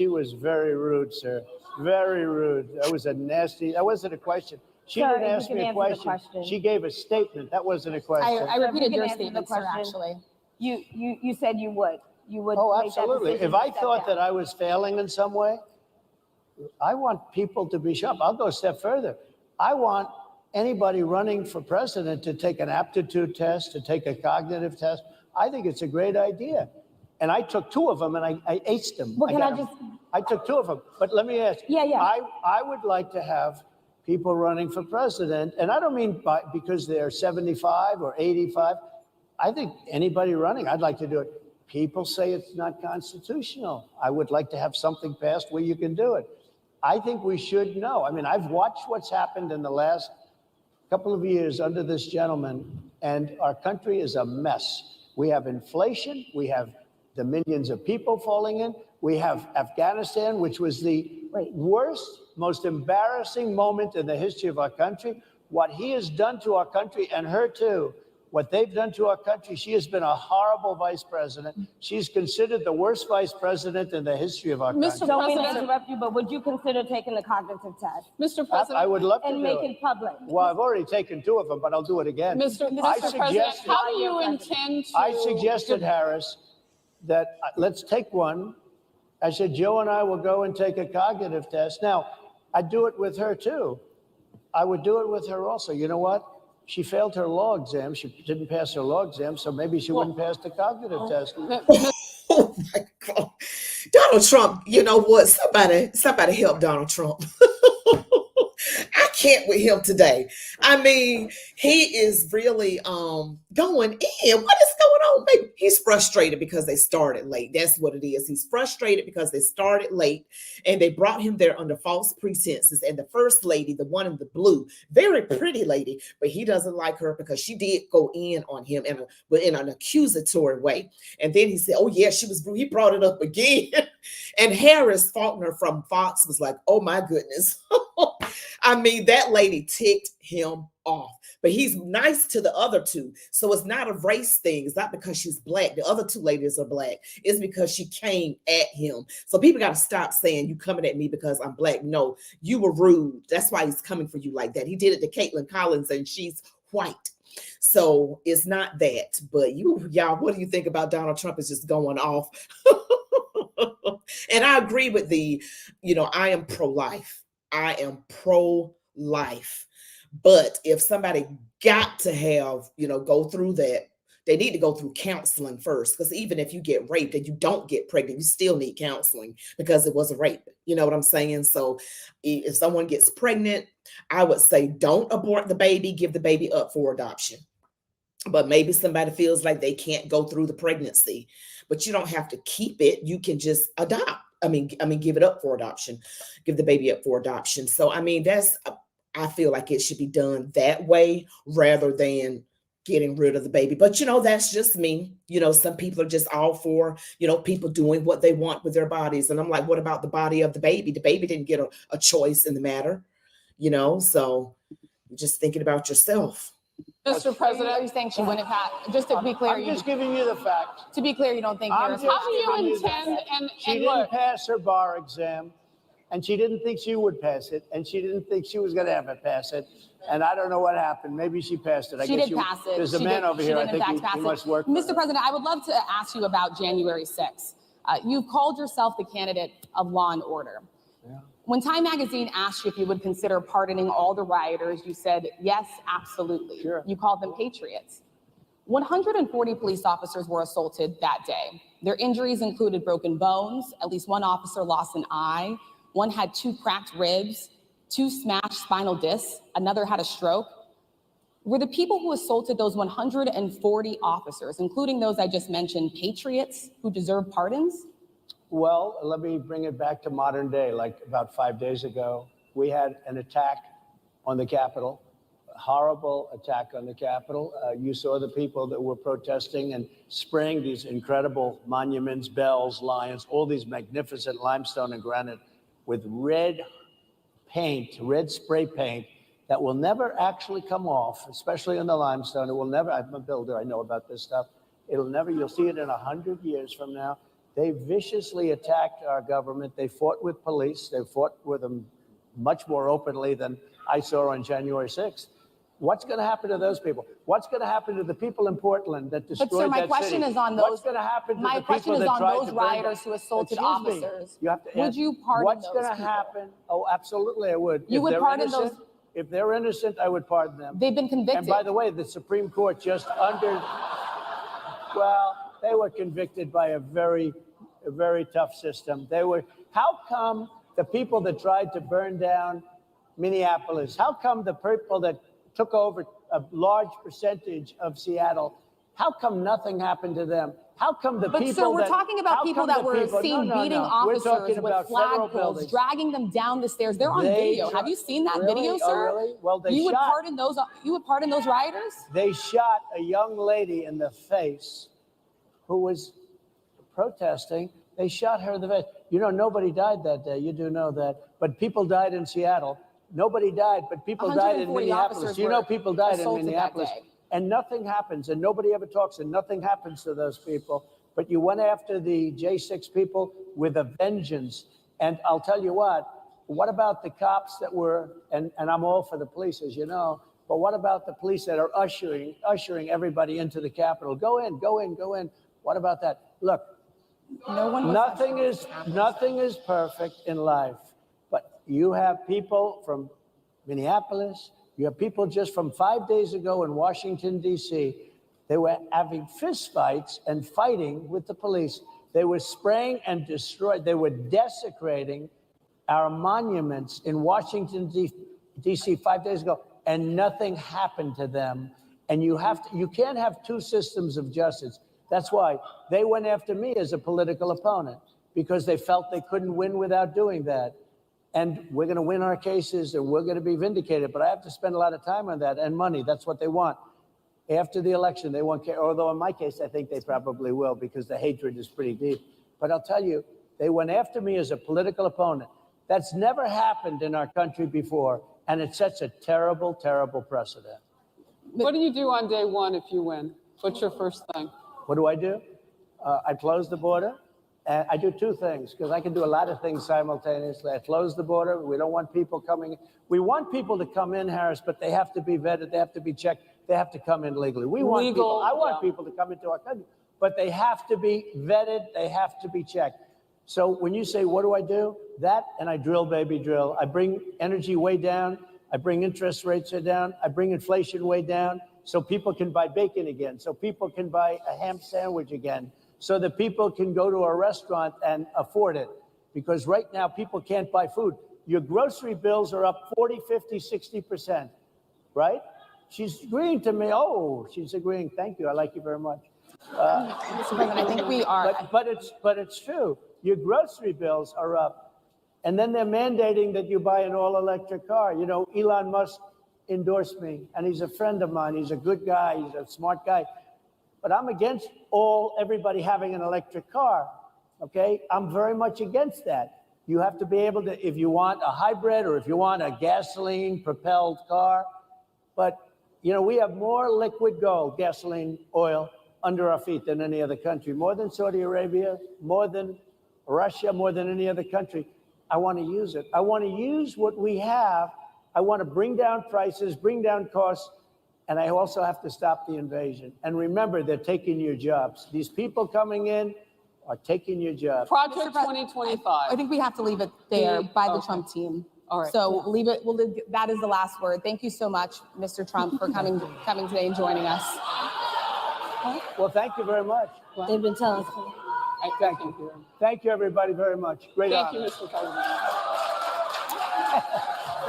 was very rude, sir. Very rude. That wasn't a question. She didn't ask me a question. She gave a statement. That wasn't a question. I repeated your statement, sir, actually. You said you would. You would. Oh, make that absolutely. decision If I to step thought down. that I was failing in some way, I want people to be sharp. I'll go a step further. I want anybody running for president to take an aptitude test, to take a cognitive test. I think it's a great idea. And I took 2 of them and I aced them. Well, I took 2 of them. But let me ask you, Yeah. I would like to have people running for president, and I don't mean because they're 75 or 85. I think anybody running, I'd like to do it. People say it's not constitutional. I would like to have something passed where you can do it. I think we should know. I mean, I've watched what's happened in the last couple of years under this gentleman, and our country is a mess. We have inflation. We have the millions of people falling in. We have Afghanistan, which was the worst, most embarrassing moment in the history of our country. What he has done to our country, and her too, what they've done to our country. She has been a horrible vice president. She's considered the worst vice president in the history of our country. Don't mean to interrupt you, but would you consider taking the cognitive test? Mr. President. I would love to and do make it. it public. Well, I've already taken 2 of them, but I'll do it again. Mr. President, how do you intend to? I suggested, Harris, that let's take one. I said, Joe and I will go and take a cognitive test. Now, I'd do it with her too. I would do it with her also. You know what? She failed her law exam. She didn't pass her law exam, so maybe she wouldn't pass the cognitive test. Oh my God. Donald Trump, you know what? Somebody help Donald Trump. I can't with him today. I mean, he is really going in. What is going on? Maybe he's frustrated because they started late. That's what it is. He's frustrated because they started late and they brought him there under false pretenses. And the first lady, the one in the blue, very pretty lady, but he doesn't like her because she did go in on him in an accusatory way. And then he said, oh yeah, she was rude. He brought it up again. And Harris Faulkner from Fox was like, oh my goodness. I mean, that lady ticked him off. but he's nice to the other two. So it's not a race thing. It's not because she's black. The other two ladies are black. It's because she came at him. So people got to stop saying you coming at me because I'm black. No, you were rude. That's why he's coming for you like that. He did it to Caitlin Collins, and she's white. So it's not that. But y'all, what do you think about Donald Trump is just going off? And I agree with I am pro-life. I am pro-life. But if somebody got to have, go through that, they need to go through counseling first. Because even if you get raped and you don't get pregnant, you still need counseling because it was a rape. You know what I'm saying? So if someone gets pregnant, I would say don't abort the baby, give the baby up for adoption. But maybe somebody feels like they can't go through the pregnancy, but you don't have to keep it. You can just adopt. I mean, give it up for adoption, give the baby up for adoption. So, I feel like it should be done that way rather than getting rid of the baby. But, that's just me. Some people are just all for, people doing what they want with their bodies. And I'm like, what about the body of the baby? The baby didn't get a choice in the matter, so you're just thinking about yourself. Mr. President, Are you saying she wouldn't pass? Just to be clear, I'm just giving you the fact. to be clear, you don't think I'm Harris? just how do you giving the intend, fact. and She look, didn't pass her bar exam, and she didn't think she would pass it, and she didn't think she was going to ever pass it. And I don't know what happened. Maybe she passed it. She did pass it. There's a man over here. I think he must work. Mr. President, I would love to ask you about January 6th. You've called yourself the candidate of law and order. Yeah. When Time Magazine asked you if you would consider pardoning all the rioters, you said, yes, absolutely. Sure. You called them patriots. 140 police officers were assaulted that day. Their injuries included broken bones. At least one officer lost an eye. One had 2 cracked ribs, 2 smashed spinal discs. Another had a stroke. Were the people who assaulted those 140 officers, including those I just mentioned, patriots who deserve pardons? Well, let me bring it back to modern day. Like about 5 days ago, we had an attack on the Capitol, a horrible attack on the Capitol. You saw the people that were protesting and spraying these incredible monuments, bells, lions, all these magnificent limestone and granite with red paint, red spray paint that will never actually come off, especially in the limestone. It will never, I'm a builder, I know about this stuff. It'll never, you'll see it in 100 years from now. They viciously attacked our government. They fought with police. They fought with them much more openly than I saw on January 6th. What's going to happen to those people? What's going to happen to the people in Portland that destroyed that city? But sir, my question is on those. What's going to happen to the people that tried to My question is on those burn rioters down? who assaulted Excuse me. officers. You have to Would answer. you pardon What's those going to people? happen? Oh, absolutely, I would. You If would they're pardon innocent, those? If they're innocent, I would pardon them. They've been convicted. And by the way, the Supreme Court just they were convicted by a very tough system. How come the people that tried to burn down Minneapolis, how come the people that took over a large percentage of Seattle, how come nothing happened to them? How come the people sir, we're talking about people that were seen beating officers with flagpoles, dragging them down the stairs. They're on video. Have you seen that video, sir? Oh, really? Well, You would pardon those rioters? They shot a young lady in the face who was protesting. They shot her in the face. Nobody died that day. You do know that. But people died in Seattle. Nobody died, but people died in Minneapolis. People died in Minneapolis. And nothing happens, and nobody ever talks, and nothing happens to those people. But you went after the J6 people with a vengeance. And I'll tell you what about the cops that were, and I'm all for the police, as you know, but what about the police that are ushering everybody into the Capitol? Go in, go in, go in. What about that? Look, nothing is perfect in life, but you have people from Minneapolis, you have people just from 5 days ago in Washington, D.C. They were having fistfights and fighting with the police. They were spraying and destroying. They were desecrating our monuments in Washington, D.C. 5 days ago, and nothing happened to them. And you can't have two systems of justice. That's why they went after me as a political opponent, because they felt they couldn't win without doing that. And we're going to win our cases and we're going to be vindicated. But I have to spend a lot of time on that and money. That's what they want. After the election, they won't care. Although in my case, I think they probably will, because the hatred is pretty deep. But I'll tell you, they went after me as a political opponent. That's never happened in our country before. And it sets a terrible, terrible precedent. What do you do on day one if you win? What's your first thing? What do? I close the border. And I do two things, because I can do a lot of things simultaneously. I close the border. We don't want people coming. We want people to come in, Harris, but they have to be vetted. They have to be checked. They have to come in legally. I want people to come into our country, but they have to be vetted. They have to be checked. So when you say, what do? That, and I drill, baby, drill. I bring energy way down. I bring interest rates down. I bring inflation way down so people can buy bacon again, so people can buy a ham sandwich again, so that people can go to a restaurant and afford it. Because right now, people can't buy food. Your grocery bills are up 40, 50, 60%, right? She's agreeing to me. Oh, she's agreeing. Thank you. I like you very much. Mr. President, I think we are. But it's true. Your grocery bills are up. And then they're mandating that you buy an all-electric car. You know, Elon Musk endorsed me, and he's a friend of mine. He's a good guy. He's a smart guy. But I'm against everybody having an electric car, okay? I'm very much against that. You have to be able to, if you want a hybrid or if you want a gasoline-propelled car. But, you know, we have more liquid gold, gasoline, oil, under our feet than any other country. More than Saudi Arabia, more than Russia, more than any other country. I want to use it. I want to use what we have. I want to bring down prices, bring down costs, and I also have to stop the invasion. And remember, they're taking your jobs. These people coming in are taking your jobs. Project 2025. I think we have to leave it there by the Trump team. All right. So leave it. That is the last word. Thank you so much, Mr. Trump, for coming today and joining us. Well, thank you very much. They've been telling us. Thank you. Thank you, everybody, very much. Great Thank honor. you, Mr. President.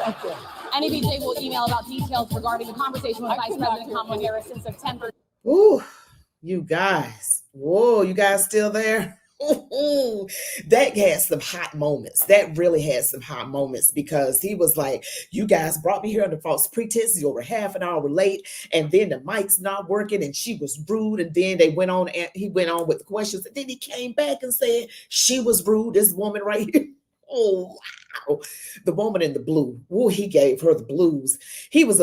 Thank you. NABJ will email about details regarding the conversation with Vice President Kamala Harris in September. Ooh, you guys. Whoa, you guys still there? Ooh, that had some hot moments. That really had some hot moments, because he was like, you guys brought me here under false pretenses. You were half an hour late, and then the mic's not working, and she was rude. And then they went on, and he went on with the questions. And then he came back and said she was rude. This woman right here. Oh, wow. The woman in the blue. Ooh, he gave her the blues. He was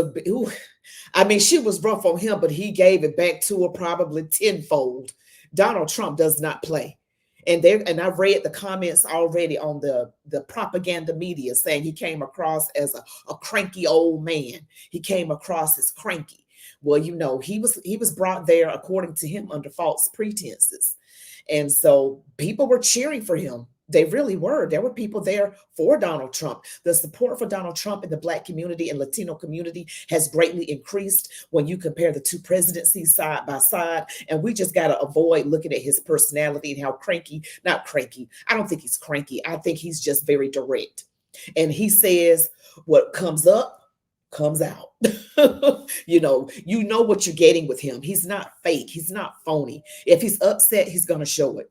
I mean, she was rough on him, but he gave it back to her probably tenfold. Donald Trump does not play. And I've read the comments already on the propaganda media saying he came across as a cranky old man. He came across as cranky. Well, you know, he was brought there, according to him, under false pretenses. And so people were cheering for him. They really were. There were people there for Donald Trump. The support for Donald Trump in the Black community and Latino community has greatly increased when you compare the two presidencies side by side. And we just got to avoid looking at his personality and how not cranky. I don't think he's cranky. I think he's just very direct. And he says what comes up comes out. you know what you're getting with him. He's not fake. He's not phony. If he's upset, he's going to show it.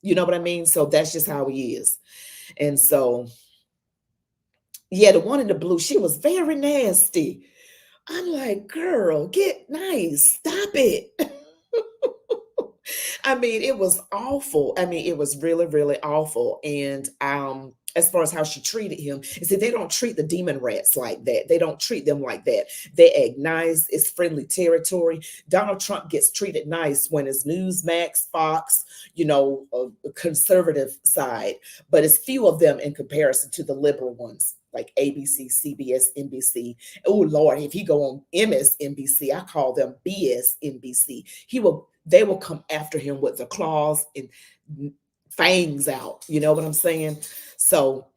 You know what I mean? So that's just how he is. And so, yeah, the one in the blue, she was very nasty. I'm like, girl, get nice. Stop it. I mean, it was awful. I mean, it was really, really awful. And as far as how she treated him, see, they don't treat the demon rats like that. They don't treat them like that. They act nice. It's friendly territory. Donald Trump gets treated nice when it's Newsmax, Fox, you know, a conservative side, but it's few of them in comparison to the liberal ones like ABC, CBS, NBC. Oh Lord, if he go on MSNBC, I call them BS NBC. They will come after him with the claws and fangs out. You know what I'm saying? So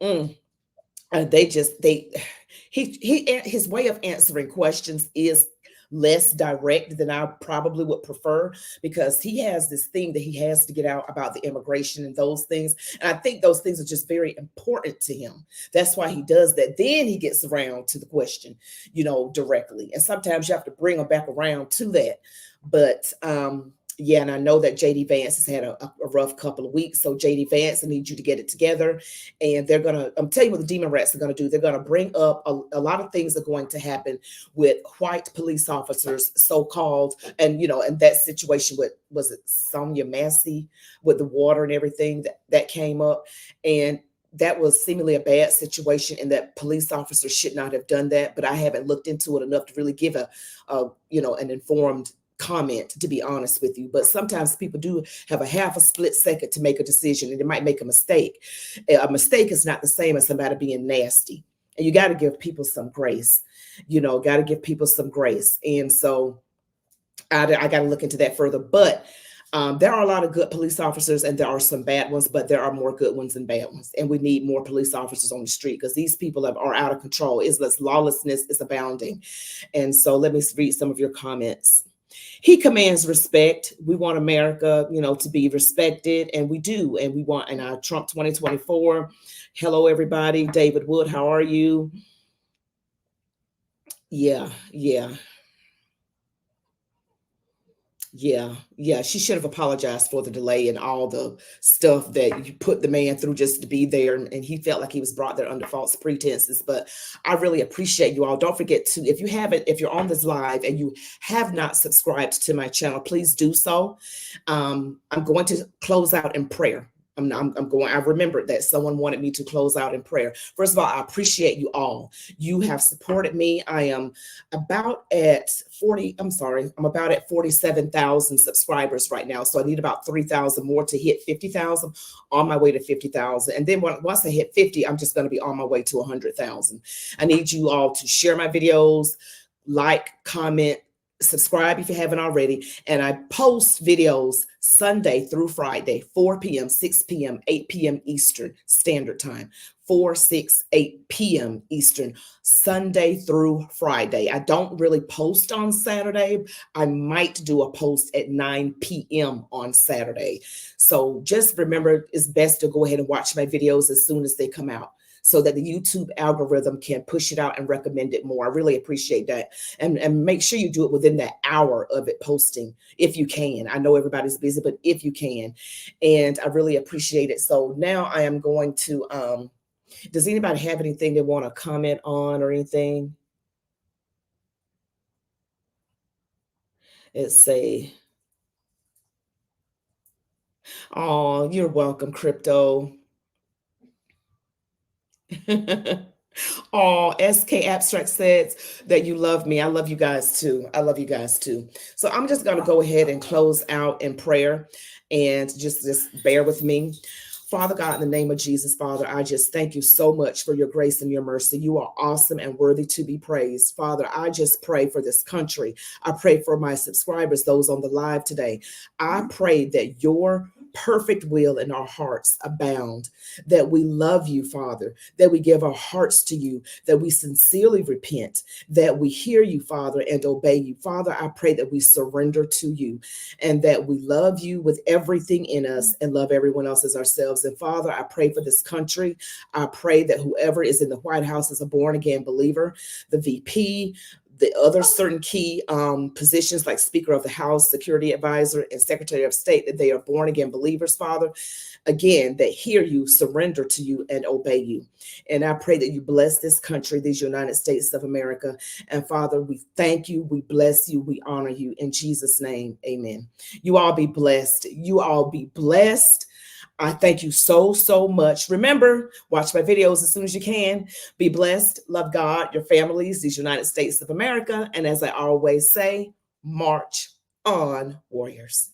his way of answering questions is less direct than I probably would prefer, because he has this thing that he has to get out about the immigration and those things. And I think those things are just very important to him. That's why he does that. Then he gets around to the question, you know, directly. And sometimes you have to bring him back around to that. But yeah, and I know that JD Vance has had a rough couple of weeks. So JD Vance, I need you to get it together. And I'm telling you what the demon rats are going to do. They're going to bring up a lot of things are going to happen with white police officers, so-called, and, you know, and that situation with, was it Sonia Massey with the water and everything that came up. And that was seemingly a bad situation and that police officers should not have done that. But I haven't looked into it enough to really give an informed comment, to be honest with you. But sometimes people do have a half a split second to make a decision, and they might make a mistake. A mistake is not the same as somebody being nasty. And you got to give people some grace, got to give people some grace. And so I got to look into that further. But there are a lot of good police officers and there are some bad ones, but there are more good ones than bad ones. And we need more police officers on the street because these people are out of control. Lawlessness is abounding. And so let me read some of your comments. He commands respect. We want America, to be respected, and we do. And we want in our Trump 2024. Hello, everybody. David Wood, how are you? Yeah. She should have apologized for the delay and all the stuff that you put the man through just to be there. And he felt like he was brought there under false pretenses. But I really appreciate you all. Don't forget to, if you're on this live and you have not subscribed to my channel, please do so. I'm going to close out in prayer. I remembered that someone wanted me to close out in prayer. First of all, I appreciate you all. You have supported me. I am about at 47,000 subscribers right now. So I need about 3,000 more to hit 50,000, on my way to 50,000. And then once I hit 50, I'm just going to be on my way to 100,000. I need you all to share my videos, like, comment, subscribe if you haven't already. And I post videos Sunday through Friday, 4 p.m., 6 p.m., 8 p.m. Eastern Standard Time, 4, 6, 8 p.m. Eastern, Sunday through Friday. I don't really post on Saturday. I might do a post at 9 p.m. on Saturday. So just remember, it's best to go ahead and watch my videos as soon as they come out, so that the YouTube algorithm can push it out and recommend it more. I really appreciate that. And make sure you do it within that hour of it posting, if you can. I know everybody's busy, but if you can. And I really appreciate it. So now I am going to, does anybody have anything they want to comment on or anything? Let's see. Oh, you're welcome, Crypto. Oh, SK Abstract says that you love me. I love you guys too. I love you guys too. So I'm just going to go ahead and close out in prayer, and just bear with me. Father God, in the name of Jesus, Father, I just thank you so much for your grace and your mercy. You are awesome and worthy to be praised. Father, I just pray for this country. I pray for my subscribers, those on the live today. I pray that your perfect will in our hearts abound, that we love you, Father, that we give our hearts to you, that we sincerely repent, that we hear you, Father, and obey you. Father, I pray that we surrender to you and that we love you with everything in us and love everyone else as ourselves. And Father, I pray for this country. I pray that whoever is in the White House is a born again believer, the VP, the other certain key positions like Speaker of the House, Security Advisor, and Secretary of State, that they are born again believers, Father, again, that hear you, surrender to you, and obey you. And I pray that you bless this country, these United States of America. And Father, we thank you, we bless you, we honor you. In Jesus' name, amen. You all be blessed. You all be blessed. I thank you so, so much. Remember, watch my videos as soon as you can. Be blessed. Love God, your families, these United States of America. And as I always say, march on, warriors.